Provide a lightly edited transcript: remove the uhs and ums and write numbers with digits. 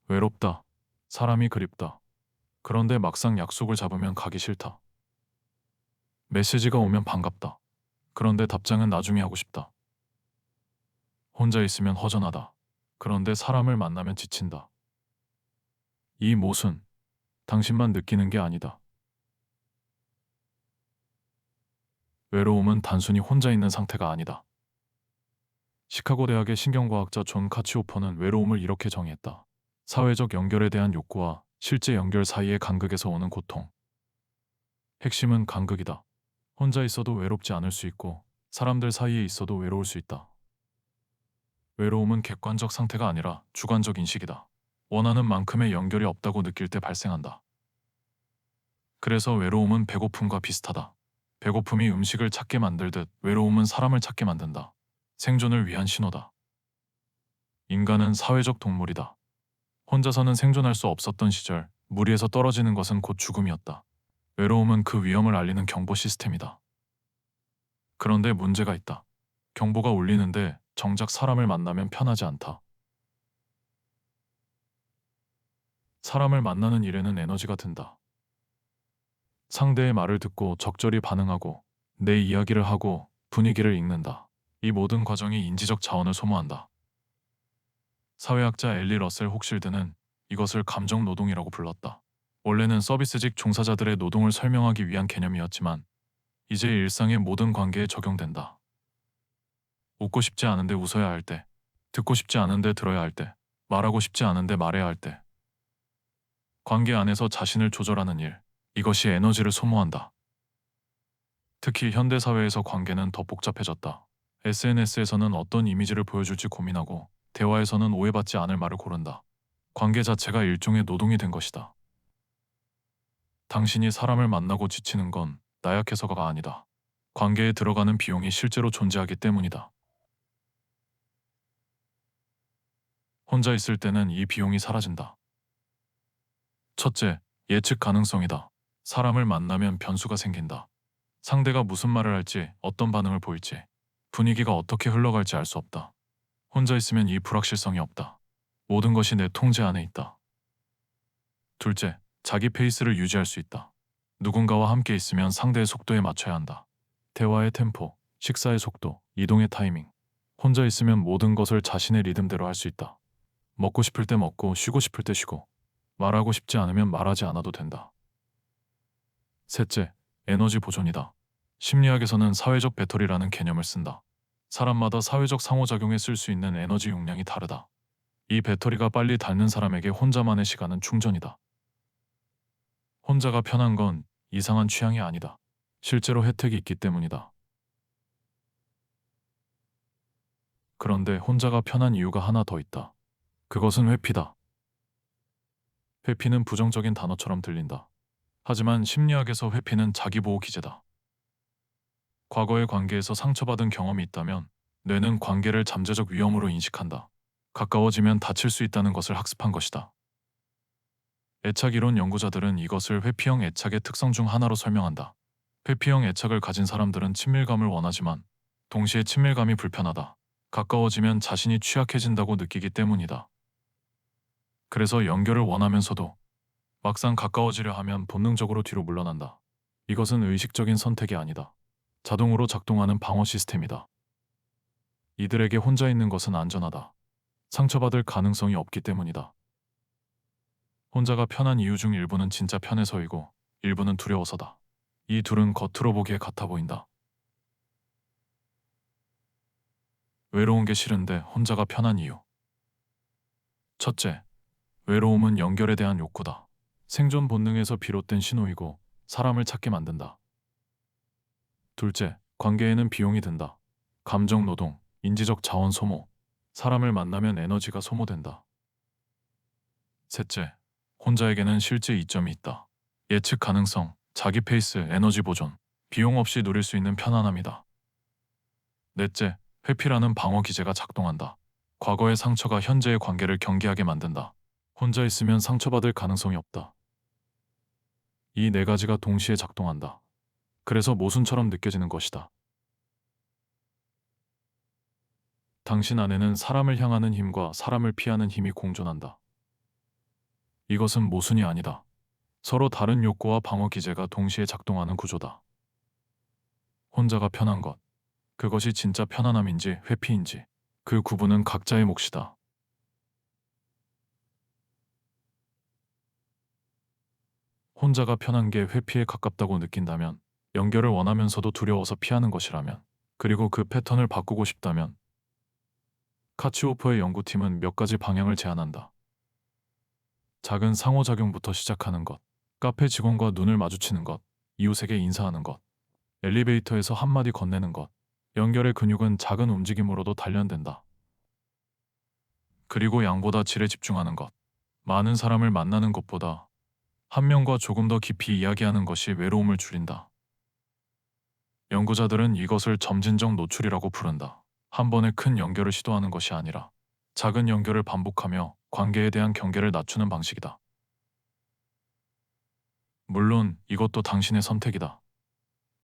외롭다. 사람이 그립다. 그런데 막상 약속을 잡으면 가기 싫다. 메시지가 오면 반갑다. 그런데 답장은 나중에 하고 싶다. 혼자 있으면 허전하다. 그런데 사람을 만나면 지친다. 이 모순, 당신만 느끼는 게 아니다. 외로움은 단순히 혼자 있는 상태가 아니다. 시카고 대학의 신경과학자 존 카치오퍼는 외로움을 이렇게 정의했다. 사회적 연결에 대한 욕구와 실제 연결 사이의 간극에서 오는 고통. 핵심은 간극이다. 혼자 있어도 외롭지 않을 수 있고 사람들 사이에 있어도 외로울 수 있다. 외로움은 객관적 상태가 아니라 주관적 인식이다. 원하는 만큼의 연결이 없다고 느낄 때 발생한다. 그래서 외로움은 배고픔과 비슷하다. 배고픔이 음식을 찾게 만들듯 외로움은 사람을 찾게 만든다. 생존을 위한 신호다. 인간은 사회적 동물이다. 혼자서는 생존할 수 없었던 시절, 무리에서 떨어지는 것은 곧 죽음이었다. 외로움은 그 위험을 알리는 경보 시스템이다. 그런데 문제가 있다. 경보가 울리는데 정작 사람을 만나면 편하지 않다. 사람을 만나는 일에는 에너지가 든다. 상대의 말을 듣고 적절히 반응하고 내 이야기를 하고 분위기를 읽는다. 이 모든 과정이 인지적 자원을 소모한다. 사회학자 엘리 러셀 혹실드는 이것을 감정 노동이라고 불렀다. 원래는 서비스직 종사자들의 노동을 설명하기 위한 개념이었지만 이제 일상의 모든 관계에 적용된다. 웃고 싶지 않은데 웃어야 할 때, 듣고 싶지 않은데 들어야 할 때, 말하고 싶지 않은데 말해야 할 때. 관계 안에서 자신을 조절하는 일, 이것이 에너지를 소모한다. 특히 현대사회에서 관계는 더 복잡해졌다. SNS에서는 어떤 이미지를 보여줄지 고민하고 대화에서는 오해받지 않을 말을 고른다. 관계 자체가 일종의 노동이 된 것이다. 당신이 사람을 만나고 지치는 건 나약해서가 아니다. 관계에 들어가는 비용이 실제로 존재하기 때문이다. 혼자 있을 때는 이 비용이 사라진다. 첫째, 예측 가능성이다. 사람을 만나면 변수가 생긴다. 상대가 무슨 말을 할지, 어떤 반응을 보일지, 분위기가 어떻게 흘러갈지 알 수 없다. 혼자 있으면 이 불확실성이 없다. 모든 것이 내 통제 안에 있다. 둘째, 자기 페이스를 유지할 수 있다. 누군가와 함께 있으면 상대의 속도에 맞춰야 한다. 대화의 템포, 식사의 속도, 이동의 타이밍. 혼자 있으면 모든 것을 자신의 리듬대로 할 수 있다. 먹고 싶을 때 먹고 쉬고 싶을 때 쉬고 말하고 싶지 않으면 말하지 않아도 된다. 셋째, 에너지 보존이다. 심리학에서는 사회적 배터리라는 개념을 쓴다. 사람마다 사회적 상호작용에 쓸 수 있는 에너지 용량이 다르다. 이 배터리가 빨리 닳는 사람에게 혼자만의 시간은 충전이다. 혼자가 편한 건 이상한 취향이 아니다. 실제로 혜택이 있기 때문이다. 그런데 혼자가 편한 이유가 하나 더 있다. 그것은 회피다. 회피는 부정적인 단어처럼 들린다. 하지만 심리학에서 회피는 자기보호 기제다. 과거의 관계에서 상처받은 경험이 있다면 뇌는 관계를 잠재적 위험으로 인식한다. 가까워지면 다칠 수 있다는 것을 학습한 것이다. 애착 이론 연구자들은 이것을 회피형 애착의 특성 중 하나로 설명한다. 회피형 애착을 가진 사람들은 친밀감을 원하지만 동시에 친밀감이 불편하다. 가까워지면 자신이 취약해진다고 느끼기 때문이다. 그래서 연결을 원하면서도 막상 가까워지려 하면 본능적으로 뒤로 물러난다. 이것은 의식적인 선택이 아니다. 자동으로 작동하는 방어 시스템이다. 이들에게 혼자 있는 것은 안전하다. 상처받을 가능성이 없기 때문이다. 혼자가 편한 이유 중 일부는 진짜 편해서이고 일부는 두려워서다. 이 둘은 겉으로 보기에 같아 보인다. 외로운 게 싫은데 혼자가 편한 이유. 첫째, 외로움은 연결에 대한 욕구다. 생존 본능에서 비롯된 신호이고 사람을 찾게 만든다. 둘째, 관계에는 비용이 든다. 감정 노동, 인지적 자원 소모, 사람을 만나면 에너지가 소모된다. 셋째, 혼자에게는 실제 이점이 있다. 예측 가능성, 자기 페이스, 에너지 보존, 비용 없이 누릴 수 있는 편안함이다. 넷째, 회피라는 방어 기제가 작동한다. 과거의 상처가 현재의 관계를 경계하게 만든다. 혼자 있으면 상처받을 가능성이 없다. 이 네 가지가 동시에 작동한다. 그래서 모순처럼 느껴지는 것이다. 당신 안에는 사람을 향하는 힘과 사람을 피하는 힘이 공존한다. 이것은 모순이 아니다. 서로 다른 욕구와 방어 기제가 동시에 작동하는 구조다. 혼자가 편한 것. 그것이 진짜 편안함인지 회피인지 그 구분은 각자의 몫이다. 혼자가 편한 게 회피에 가깝다고 느낀다면, 연결을 원하면서도 두려워서 피하는 것이라면, 그리고 그 패턴을 바꾸고 싶다면, 카치오퍼의 연구팀은 몇 가지 방향을 제안한다. 작은 상호작용부터 시작하는 것, 카페 직원과 눈을 마주치는 것, 이웃에게 인사하는 것, 엘리베이터에서 한마디 건네는 것, 연결의 근육은 작은 움직임으로도 단련된다. 그리고 양보다 질에 집중하는 것, 많은 사람을 만나는 것보다 한 명과 조금 더 깊이 이야기하는 것이 외로움을 줄인다. 연구자들은 이것을 점진적 노출이라고 부른다. 한 번에 큰 연결을 시도하는 것이 아니라 작은 연결을 반복하며 관계에 대한 경계를 낮추는 방식이다. 물론 이것도 당신의 선택이다.